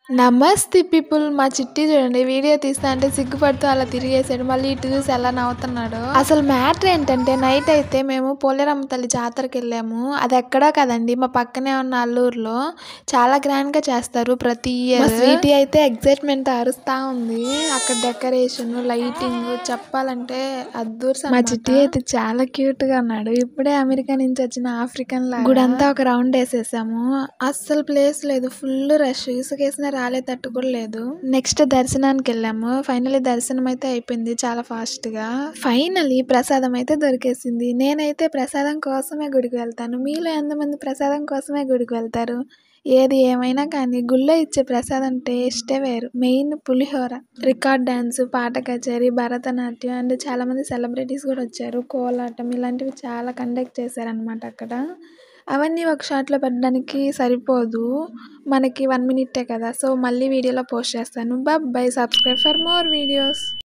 నమస్తే పీపుల్. మా చిట్టి చూడండి వీడియో తీస్తా అంటే సిగ్గుపడుతూ అలా తిరిగేసాడు. మళ్ళీ ఇటు చూసి ఎలా నవ్వుతున్నాడు. అసలు మ్యాటర్ ఏంటంటే నైట్ అయితే మేము పోలేరమ్మ తల్లి జాతరకి వెళ్ళాము. అది ఎక్కడా కదండి, మా పక్కనే ఉన్న అల్లూరులో చాలా గ్రాండ్ గా చేస్తారు ప్రతి ఇయర్. స్వీటీ అయితే ఎగ్జైట్మెంట్ అరుస్తా ఉంది. అక్కడ డెకరేషన్, లైటింగ్ చెప్పాలంటే అద్దూర్స్. మా చిట్టి అయితే చాలా క్యూట్ గా ఉన్నాడు. ఇప్పుడే అమెరికా నుంచి వచ్చిన ఆఫ్రికన్ లాగా. గుడంతా ఒక రౌండ్ వేసేసాము. అస్సలు ప్లేస్ లేదు, ఫుల్ రష్. ఇసుకేసిన రాలేటట్టు కూడా లేదు. నెక్స్ట్ దర్శనానికి వెళ్ళాము. ఫైనలీ దర్శనం అయితే అయిపోయింది చాలా ఫాస్ట్ గా. ఫైనలీ ప్రసాదం అయితే దొరికేసింది. నేనైతే ప్రసాదం కోసమే గుడికి వెళ్తాను. మీలో ఎంతమంది ప్రసాదం కోసమే గుడికి వెళ్తారు? ఏది ఏమైనా కానీ గుళ్ళో ఇచ్చే ప్రసాదం టేస్టే వేరు. మెయిన్ పులిహోర, రికార్డ్ డాన్స్, పాట కచేరీ, భరతనాట్యం అండ్ చాలా మంది సెలబ్రిటీస్ కూడా వచ్చారు. కోలాటం ఇలాంటివి చాలా కండక్ట్ చేశారనమాట అక్కడ. అవన్నీ ఒక షాట్లో పెట్టడానికి సరిపోదు, మనకి 1 మినిటే కదా. సో మళ్ళీ వీడియోలో పోస్ట్ చేస్తాను. By, subscribe for more videos.